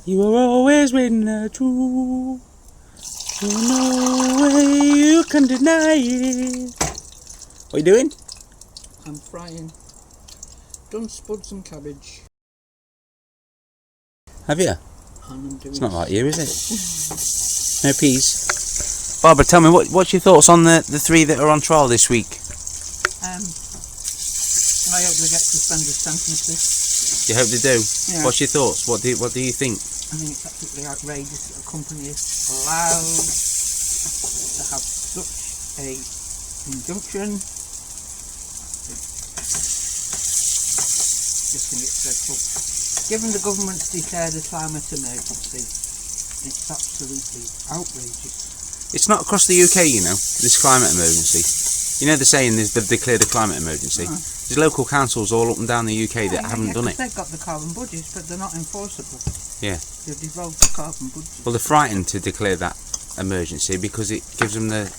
You were always waiting the truth. There's no way you can deny it. What are you doing? I'm frying done spuds and cabbage. Have you? And I'm doing It's not like you, is it? No peas. Barbara, tell me, what's your thoughts on the three that are on trial this week? I hope they get suspended sentences. You hope they do? Yeah. What's your thoughts? What do you think? I think it's absolutely outrageous that a company is allowed to have such a injunction. Just think it's dreadful. Given the government's declared a climate emergency, it's absolutely outrageous. It's not across the UK, you know, this climate emergency. You know, they're saying they've declared a climate emergency. There's local councils all up and down the UK that haven't done it. They've got the carbon budgets, but they're not enforceable. Yeah. They've devolved the carbon budgets. Well, they're frightened to declare that emergency because it gives them the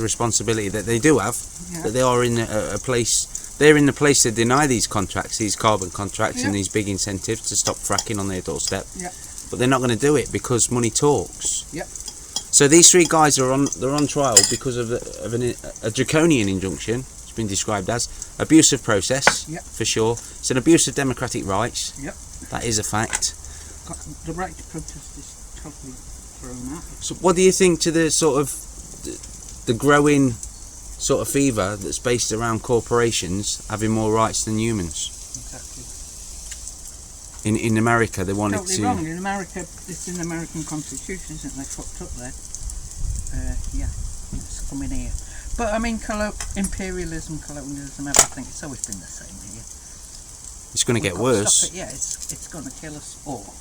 responsibility that they do have, that they are in a place. They're in the place to deny these contracts, these carbon contracts, and these big incentives to stop fracking on their doorstep. But they're not going to do it because money talks. So these three guys are on trial because of a draconian injunction. It's been described as abusive process, for sure. It's an abuse of democratic rights. That is a fact. The right to protest is totally thrown out. So what do you think to the sort of the growing sort of fever that's based around corporations having more rights than humans? Exactly. In America, they wanted totally to. Wrong. In America, it's in the American Constitution, isn't it? They fucked up there. It's coming here. But I mean, imperialism, colonialism, everything. It's always been the same here. It's going to get worse. Stop it. It's going to kill us all.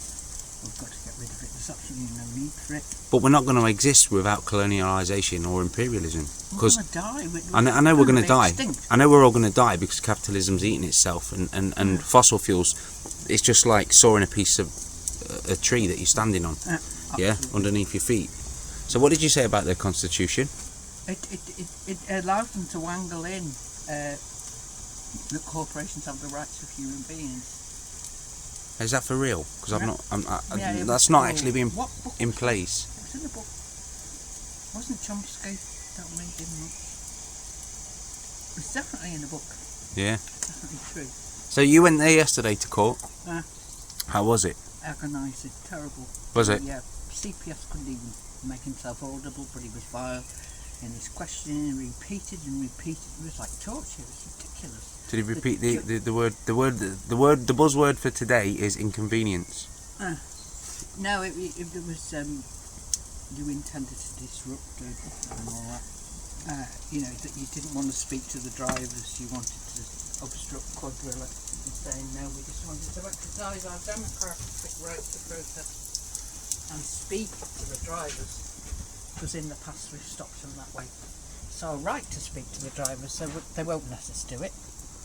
We've got to get rid of it. There's absolutely no need for it. But we're not going to exist without colonialisation or imperialism. We're going to die. I know we're going to die. Extinct. I know we're all going to die because capitalism's eating itself, and fossil fuels. It's just like sawing a piece of a tree that you're standing on, underneath your feet. So what did you say about their constitution? It allows them to wangle in that corporations have the rights of human beings. Is that for real? Because that's not actually being in place. It was in the book. Wasn't Chomsky that made him up? It's definitely in the book. Yeah. Definitely true. So you went there yesterday to court. How was it? Agonising, terrible. Was it? Yeah. CPS couldn't even make himself audible, but he was vile in his questioning, repeated and repeated. It was like torture. It was ridiculous. Did he repeat the word? The buzzword for today is inconvenience. No, it was you intended to disrupt and all that. That you didn't want to speak to the drivers. You wanted to obstruct quadrilla. And saying no, we just wanted to exercise our democratic right to protest and speak to the drivers. Because in the past we've stopped them that way. It's our right to speak to the drivers, so they won't let us do it.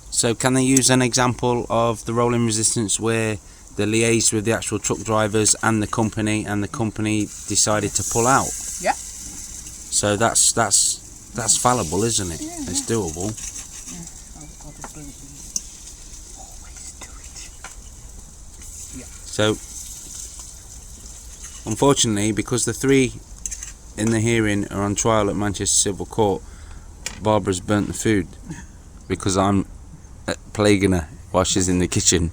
So can they use an example of the rolling resistance where they liaised with the actual truck drivers and the company decided to pull out? Yeah. So that's fallible, isn't it? Yeah, it's doable. Yeah. I've got to believe always do it. Yeah. So unfortunately, because the three in the hearing are on trial at Manchester Civil Court, Barbara's burnt the food because I'm plaguing her while she's in the kitchen.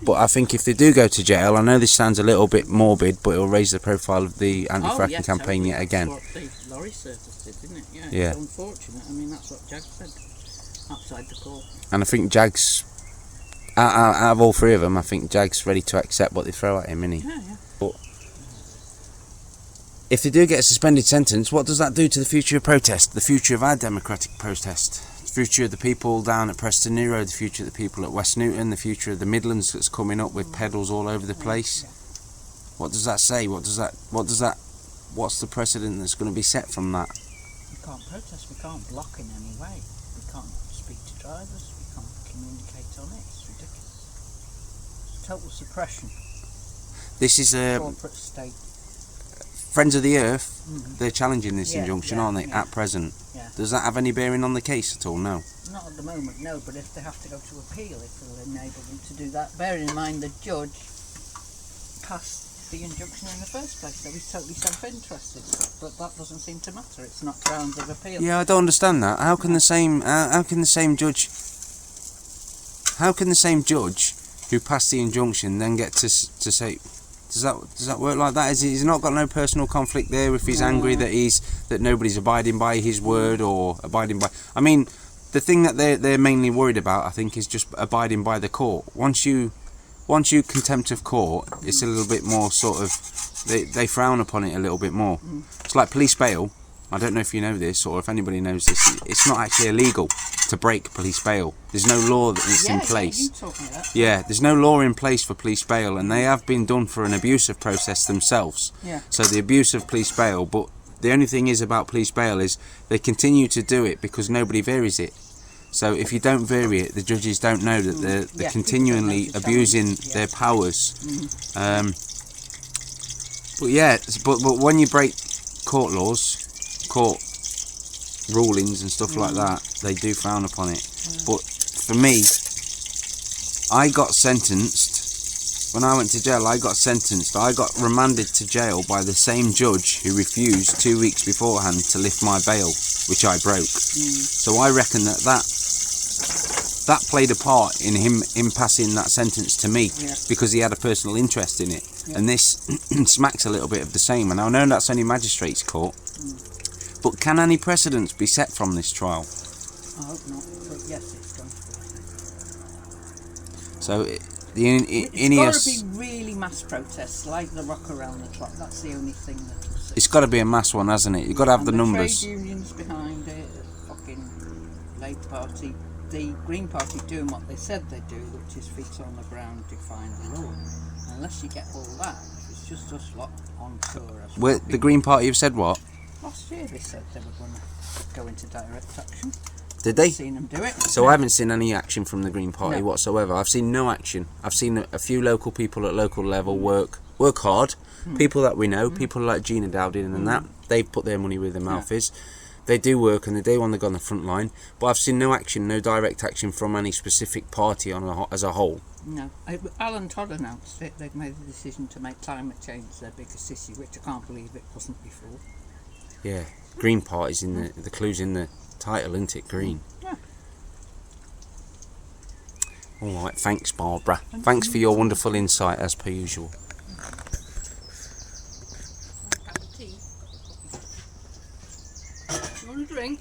But I think if they do go to jail, I know this sounds a little bit morbid, but it'll raise the profile of the anti-fracking campaign yet again. That's what the lorry service did, didn't it? Yeah. It's unfortunate. I mean, that's what Jag said outside the court. And I think Jag's, out of all three of them, I think Jag's ready to accept what they throw at him, isn't he? Yeah. But if they do get a suspended sentence, what does that do to the future of protest? The future of our democratic protest? The future of the people down at Preston New Road, the future of the people at West Newton, the future of the Midlands that's coming up with pedals all over the place? What does that say? What's the precedent that's going to be set from that? We can't protest, we can't block in any way. We can't speak to drivers, we can't communicate on it. It's ridiculous. It's total suppression. This is a corporate state. Friends of the Earth, they're challenging this injunction, aren't they, at present? Yeah. Does that have any bearing on the case at all? No. Not at the moment, no, but if they have to go to appeal, it will enable them to do that. Bearing in mind the judge passed the injunction in the first place. So he's totally self-interested. But that doesn't seem to matter. It's not grounds of appeal. Yeah, I don't understand that. How can the same judge who passed the injunction then get to say, does that work like that? He's not got no personal conflict there if he's angry that nobody's abiding by his word or abiding by. I mean, the thing that they're mainly worried about, I think, is just abiding by the court. Once you contempt of court, it's a little bit more sort of, they frown upon it a little bit more. It's like police bail. I don't know if you know this or if anybody knows this. It's not actually illegal to break police bail. There's no law that is in place. Yeah, you told me that. Yeah, there's no law in place for police bail, and they have been done for an abusive process themselves. Yeah. So the abuse of police bail, but the only thing is about police bail is they continue to do it because nobody varies it. So if you don't vary it, the judges don't know that they're continually abusing their powers. But when you break court laws, court rulings and stuff like that, they do frown upon it. But for me, I got sentenced when I went to jail. I got remanded to jail by the same judge who refused 2 weeks beforehand to lift my bail, which I broke. So I reckon that played a part in him passing that sentence to me, because he had a personal interest in it. And this smacks a little bit of the same. And I know that's only magistrates' court. But can any precedents be set from this trial? I hope not, but yes, it's going to be. So It's got to be really mass protests, like the rock around the clock. That's the only thing that will see. It's got to be a mass one, hasn't it? You've got to have the numbers. Trade unions behind it, the fucking Labour Party, the Green Party doing what they said they do, which is feet on the ground, define the law. Unless you get all that, it's just us lot on tour. The Green Party have said what? Last year they said they were going to go into direct action. Did they? I've seen them do it. So I haven't seen any action from the Green Party whatsoever. I've seen no action. I've seen a few local people at local level work hard. People that we know, people like Gina Dowding and that, they've put their money where their mouth is. They do work and they do want to go on the front line. But I've seen no action, no direct action from any specific party as a whole. No. Alan Todd announced it. They've made the decision to make climate change their biggest issue, which I can't believe it wasn't before. Yeah, Green Party's in the clue's in the title, isn't it? Green. Yeah. All right, thanks, Barbara. Thanks for your wonderful insight, as per usual. You want a drink?